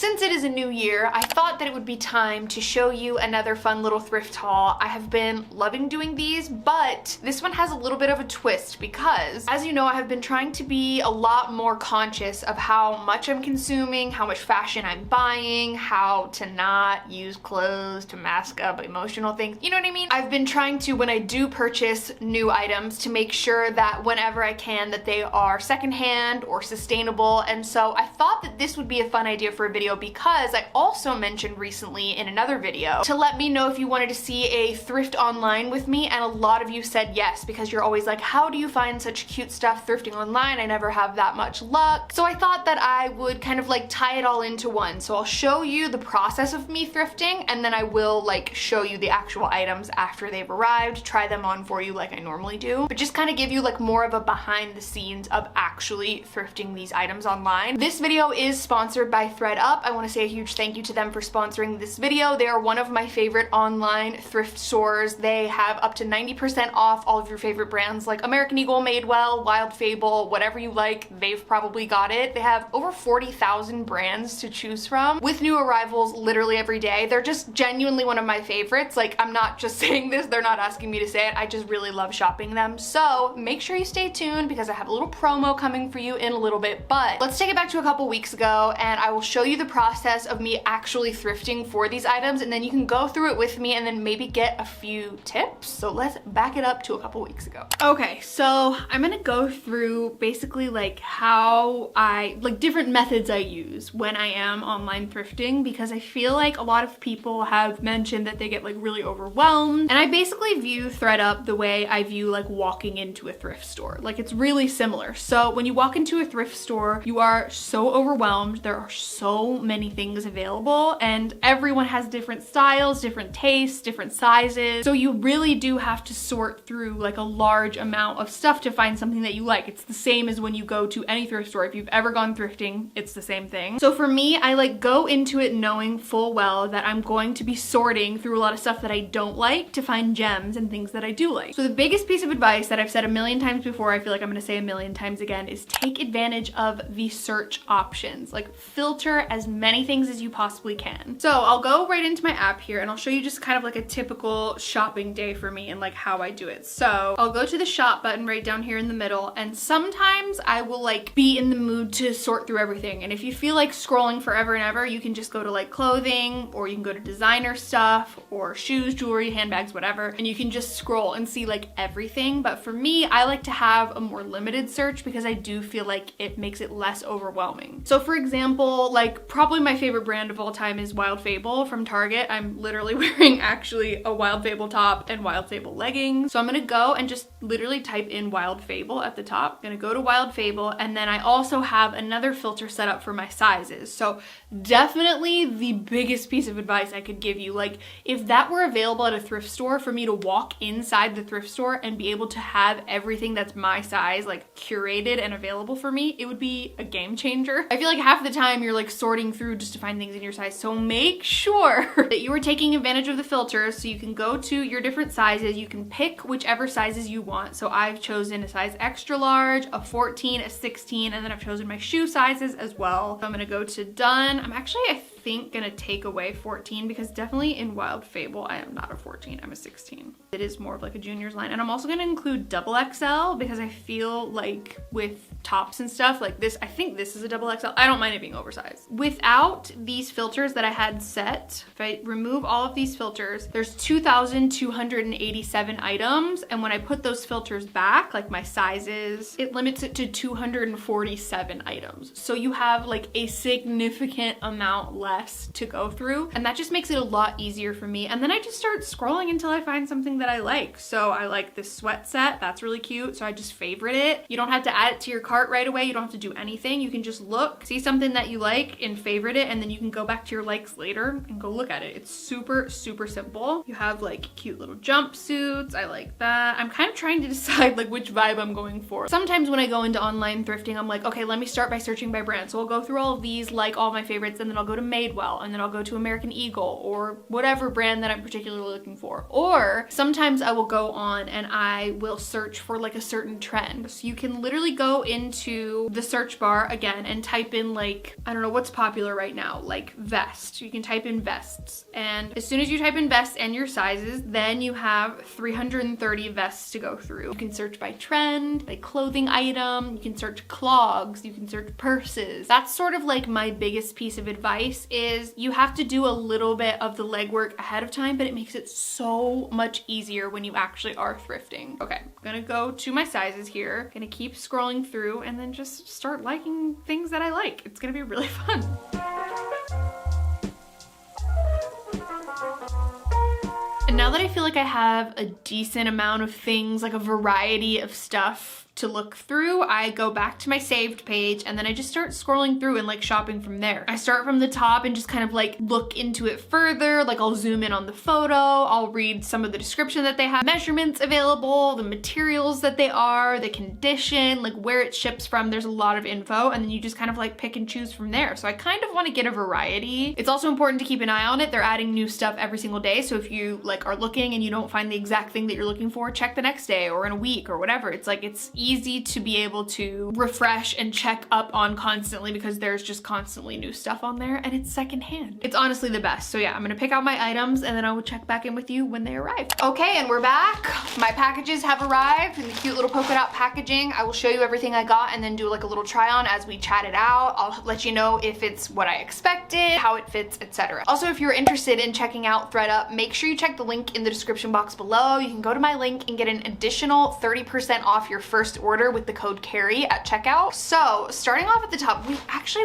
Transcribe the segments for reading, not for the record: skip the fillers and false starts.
Since it is a new year, I thought that it would be time to show you another fun little thrift haul. I have been loving doing these, but this one has a little bit of a twist because, as you know, I have been trying to be a lot more conscious of how much I'm consuming, how much fashion I'm buying, how to not use clothes to mask up emotional things. You know what I mean? I've been trying to, when I do purchase new items, to make sure that whenever I can, that they are secondhand or sustainable. And so I thought that this would be a fun idea for a video because I also mentioned recently in another video to let me know if you wanted to see a thrift online with me, and a lot of you said yes because you're always like, how do you find such cute stuff thrifting online? I never have that much luck. So I thought that I would kind of like tie it all into one. So I'll show you the process of me thrifting, and then I will like show you the actual items after they've arrived, try them on for you like I normally do, but just kind of give you like more of a behind the scenes of actually thrifting these items online. This video is sponsored by thredUP. I want to say a huge thank you to them for sponsoring this video. They are one of my favorite online thrift stores. They have up to 90% off all of your favorite brands like American Eagle, Madewell, Wild Fable, whatever you like, they've probably got it. They have over 40,000 brands to choose from with new arrivals literally every day. They're just genuinely one of my favorites. Like, I'm not just saying this, they're not asking me to say it. I just really love shopping them. So make sure you stay tuned because I have a little promo coming for you in a little bit. But let's take it back to a couple weeks ago and I will show you the process of me actually thrifting for these items, and then you can go through it with me and then maybe get a few tips. So let's back it up to a couple weeks ago. Okay, so I'm gonna go through basically like how different methods I use when I am online thrifting, because I feel like a lot of people have mentioned that they get like really overwhelmed, and I basically view thredUP the way I view like walking into a thrift store. Like, it's really similar. So when you walk into a thrift store, you are so overwhelmed. There are so many things available and everyone has different styles, different tastes, different sizes. So you really do have to sort through like a large amount of stuff to find something that you like. It's the same as when you go to any thrift store. If you've ever gone thrifting, it's the same thing. So for me, I like go into it knowing full well that I'm going to be sorting through a lot of stuff that I don't like to find gems and things that I do like. So the biggest piece of advice that I've said a million times before, I feel like I'm gonna say a million times again, is take advantage of the search options. Like, filter as many things as you possibly can. So I'll go right into my app here and I'll show you just kind of like a typical shopping day for me and like how I do it. So I'll go to the shop button right down here in the middle, and sometimes I will like be in the mood to sort through everything. And if you feel like scrolling forever and ever, you can just go to like clothing, or you can go to designer stuff or shoes, jewelry, handbags, whatever, and you can just scroll and see like everything. But for me, I like to have a more limited search because I do feel like it makes it less overwhelming. So for example, like probably my favorite brand of all time is Wild Fable from Target. I'm literally wearing actually a Wild Fable top and Wild Fable leggings. So I'm gonna go and just literally type in Wild Fable at the top. I'm gonna go to Wild Fable, and then I also have another filter set up for my sizes. So definitely the biggest piece of advice I could give you, like if that were available at a thrift store, for me to walk inside the thrift store and be able to have everything that's my size like curated and available for me, it would be a game changer. I feel like half the time you're like sorting through just to find things in your size. So make sure that you are taking advantage of the filters, so you can go to your different sizes. You can pick whichever sizes you want. So I've chosen a size extra large, a 14, a 16, and then I've chosen my shoe sizes as well. So I'm gonna go to done. I'm actually, I think, gonna take away 14 because definitely in Wild Fable, I am not a 14, I'm a 16. It is more of like a junior's line. And I'm also gonna include double XL because I feel like with tops and stuff like this, I think this is a double XL. I don't mind it being oversized. Without these filters that I had set, if I remove all of these filters, there's 2,287 items. And when I put those filters back, like my sizes, it limits it to 247 items. So you have like a significant amount less to go through. And that just makes it a lot easier for me. And then I just start scrolling until I find something that I like. So I like this sweat set. That's really cute. So I just favorite it. You don't have to add it to your cart right away. You don't have to do anything. You can just look, see something that you like and favorite it, and then you can go back to your likes later and go look at it. It's super, super simple. You have like cute little jumpsuits. I like that. I'm kind of trying to decide like which vibe I'm going for. Sometimes when I go into online thrifting, I'm like, okay, let me start by searching by brand. So I'll go through all of these, like all my favorites, and then I'll go to Madewell, and then I'll go to American Eagle or whatever brand that I'm particularly looking for. Or sometimes I will go on and I will search for like a certain trend. So you can literally go into the search bar again and type in like, I don't know what's popular right now, like vest. You can type in vests, and as soon as you type in vests and your sizes, then you have 330 vests to go through. You can search by trend, by clothing item, you can search clogs, you can search purses. That's sort of like my biggest piece of advice, is you have to do a little bit of the legwork ahead of time, but it makes it so much easier when you actually are thrifting. Okay, I'm gonna go to my sizes here, gonna keep scrolling through and then just start liking things that I like. It's gonna be really fun. And now that I feel like I have a decent amount of things, like a variety of stuff to look through, I go back to my saved page and then I just start scrolling through and like shopping from there. I start from the top and just kind of like look into it further. Like I'll zoom in on the photo, I'll read some of the description that they have, measurements available, the materials that they are, the condition, like where it ships from. There's a lot of info, and then you just kind of like pick and choose from there. So I kind of want to get a variety. It's also important to keep an eye on it. They're adding new stuff every single day. So if you like are looking and you don't find the exact thing that you're looking for, check the next day or in a week or whatever. It's like, it's easy to be able to refresh and check up on constantly because there's just constantly new stuff on there and it's secondhand. It's honestly the best. So yeah, I'm gonna pick out my items and then I will check back in with you when they arrive. Okay, and we're back. My packages have arrived in the cute little polka dot packaging. I will show you everything I got and then do like a little try on as we chat it out. I'll let you know if it's what I expected, how it fits, etc. Also, if you're interested in checking out thredUP, make sure you check the link in the description box below. You can go to my link and get an additional 30% off your first order with the code Carrie at checkout. So starting off at the top,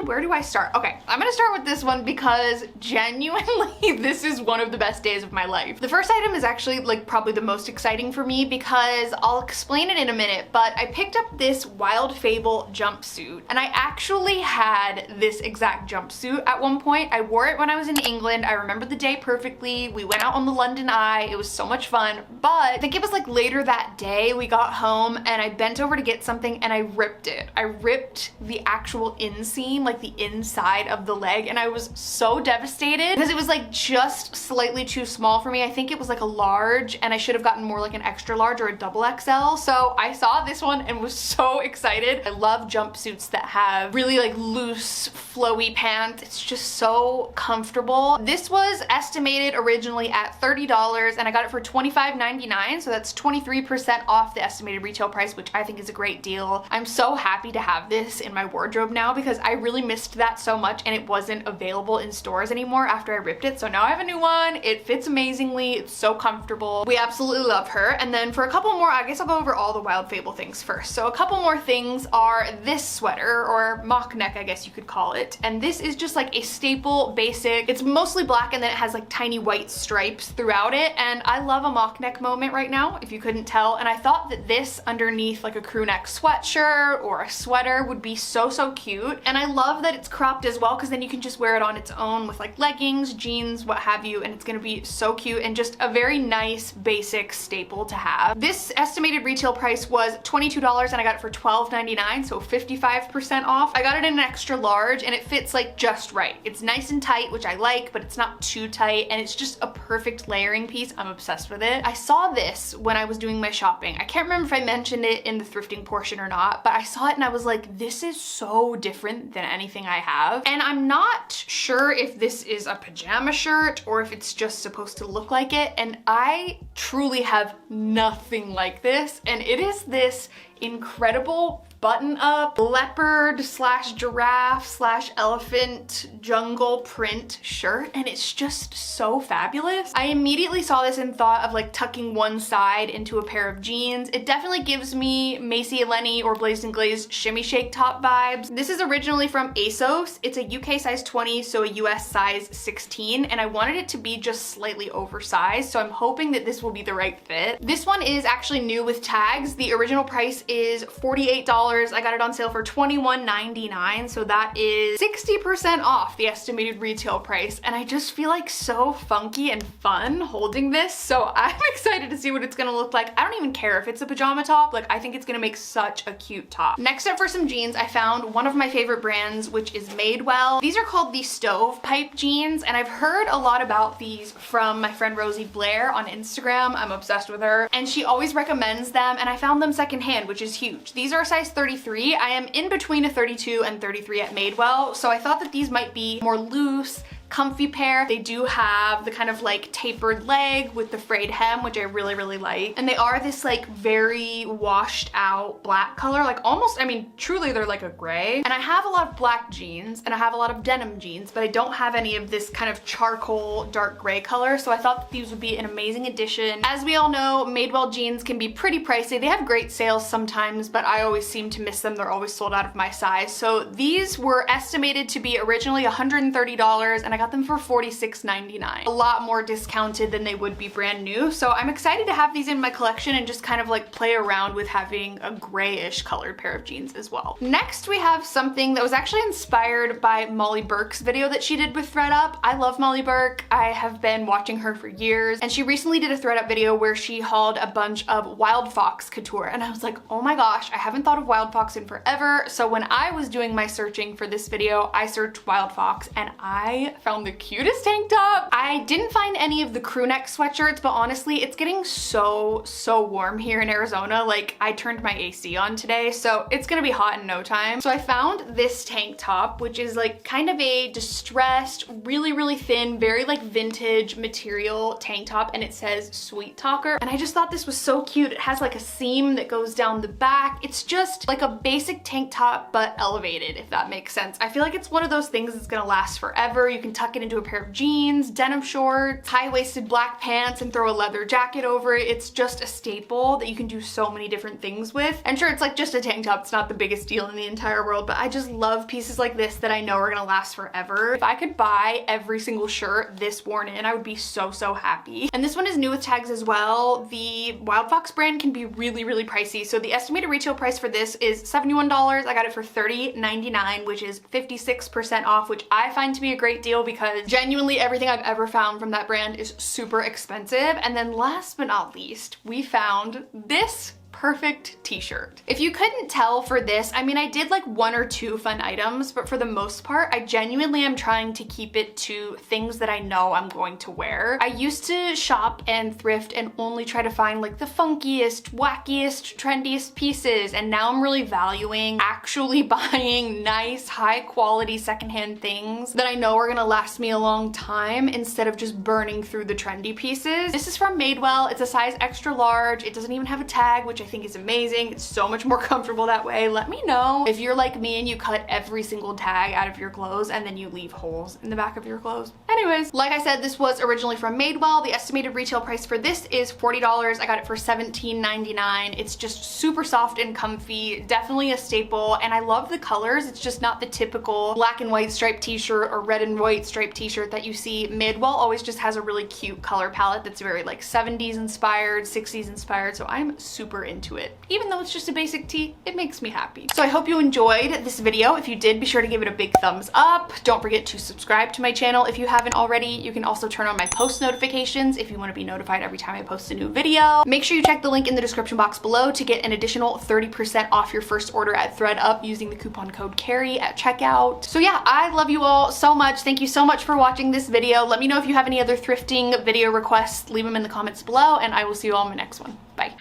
where do I start? Okay, I'm gonna start with this one because genuinely this is one of the best days of my life. The first item is actually like probably the most exciting for me because I'll explain it in a minute, but I picked up this Wild Fable jumpsuit, and I actually had this exact jumpsuit at one point. I wore it when I was in England. I remember the day perfectly. We went out on the London Eye. It was so much fun, but I think it was like later that day we got home and I bent over to get something and I ripped it. I ripped the actual inseam, like the inside of the leg, and I was so devastated because it was like just slightly too small for me. I think it was like a large and I should have gotten more like an extra large or a double XL. So I saw this one and was so excited. I love jumpsuits that have really like loose, flowy pants. It's just so comfortable. This was estimated originally at $30 and I got it for $25.99. So that's 23% off the estimated retail price, which I think is a great deal. I'm so happy to have this in my wardrobe now because I really missed that so much and it wasn't available in stores anymore after I ripped it. So now I have a new one. It fits amazingly. It's so comfortable. We absolutely love her. And then for a couple more, I guess I'll go over all the Wild Fable things first. So a couple more things are this sweater, or mock neck, I guess you could call it. And this is just like a staple basic. It's mostly black and then it has like tiny white stripes throughout it. And I love a mock neck moment right now, if you couldn't tell. And I thought that this underneath like a crew neck sweatshirt or a sweater would be so cute. And I love that it's cropped as well because then you can just wear it on its own with like leggings, jeans, what have you, and it's gonna be so cute and just a very nice basic staple to have. This estimated retail price was $22 and I got it for $12.99, so 55% off. I got it in an extra large and it fits like just right. It's nice and tight, which I like, but it's not too tight, and it's just a perfect layering piece. I'm obsessed with it. I saw this when I was doing my shopping. I can't remember if I mentioned it in the thrifting portion or not, but I saw it and I was like, this is so different than anything I have. And I'm not sure if this is a pajama shirt or if it's just supposed to look like it. And I truly have nothing like this. And it is this incredible button-up leopard slash giraffe slash elephant jungle print shirt, and it's just so fabulous. I immediately saw this and thought of like tucking one side into a pair of jeans. It definitely gives me Macy Eleni or Blazed and Glazed shimmy shake top vibes. This is originally from ASOS. It's a UK size 20, so a US size 16, and I wanted it to be just slightly oversized, so I'm hoping that this will be the right fit. This one is actually new with tags. The original price is $48. I got it on sale for $21.99, so that is 60% off the estimated retail price. And I just feel like so funky and fun holding this, so I'm excited to see what it's gonna look like. I don't even care if it's a pajama top, like I think it's gonna make such a cute top. Next up for some jeans, I found one of my favorite brands, which is Madewell. These are called the Stovepipe jeans, and I've heard a lot about these from my friend Rosie Blair on Instagram. I'm obsessed with her, and she always recommends them, and I found them secondhand, which is huge. These are a size 33. I am in between a 32 and 33 at Madewell, so I thought that these might be more loose, comfy pair. They do have the kind of like tapered leg with the frayed hem, which I really, really like. And they are this like very washed out black color, like almost, I mean, truly they're like a gray. And I have a lot of black jeans and I have a lot of denim jeans, but I don't have any of this kind of charcoal dark gray color. So I thought that these would be an amazing addition. As we all know, Madewell jeans can be pretty pricey. They have great sales sometimes, but I always seem to miss them. They're always sold out of my size. So these were estimated to be originally $130, and I got them for $46.99. A lot more discounted than they would be brand new. So I'm excited to have these in my collection and just kind of like play around with having a grayish colored pair of jeans as well. Next, we have something that was actually inspired by Molly Burke's video that she did with thredUP. I love Molly Burke. I have been watching her for years, and she recently did a thredUP video where she hauled a bunch of wildfox couture, and I was like, oh my gosh, I haven't thought of wildfox in forever. So when I was doing my searching for this video, I searched wildfox and I found the cutest tank top. I didn't find any of the crew neck sweatshirts, but honestly, it's getting so warm here in Arizona. Like, I turned my AC on today, so it's gonna be hot in no time. So I found this tank top, which is like kind of a distressed, really thin, very like vintage material tank top, and it says Sweet Talker. And I just thought this was so cute. It has like a seam that goes down the back. It's just like a basic tank top, but elevated, if that makes sense. I feel like it's one of those things that's gonna last forever. You can tuck it into a pair of jeans, denim shorts, high-waisted black pants, and throw a leather jacket over it. It's just a staple that you can do so many different things with. And sure, it's like just a tank top. It's not the biggest deal in the entire world, but I just love pieces like this that I know are gonna last forever. If I could buy every single shirt this worn in, I would be so happy. And this one is new with tags as well. The wildfox brand can be really pricey. So the estimated retail price for this is $71. I got it for $30.99, which is 56% off, which I find to be a great deal because genuinely everything I've ever found from that brand is super expensive. And then last but not least, we found this perfect t-shirt. If you couldn't tell for this, I mean, I did like one or two fun items, but for the most part, I genuinely am trying to keep it to things that I know I'm going to wear. I used to shop and thrift and only try to find like the funkiest, wackiest, trendiest pieces, and now I'm really valuing actually buying nice, high quality secondhand things that I know are gonna last me a long time instead of just burning through the trendy pieces. This is from Madewell. It's a size extra large. It doesn't even have a tag, which I think is amazing. It's so much more comfortable that way. Let me know if you're like me and you cut every single tag out of your clothes and then you leave holes in the back of your clothes. Anyways, like I said, this was originally from Madewell. The estimated retail price for this is $40. I got it for $17.99. It's just super soft and comfy, definitely a staple, and I love the colors. It's just not the typical black and white striped t-shirt or red and white striped t-shirt that you see. Madewell always just has a really cute color palette that's very like 70s inspired, 60s inspired, so I'm super into it. Even though it's just a basic tee, it makes me happy. So I hope you enjoyed this video. If you did, be sure to give it a big thumbs up. Don't forget to subscribe to my channel if you haven't already. You can also turn on my post notifications if you want to be notified every time I post a new video. Make sure you check the link in the description box below to get an additional 30% off your first order at thredUP using the coupon code Carrie at checkout. So yeah, I love you all so much. Thank you so much for watching this video. Let me know if you have any other thrifting video requests. Leave them in the comments below, and I will see you all in my next one. Bye.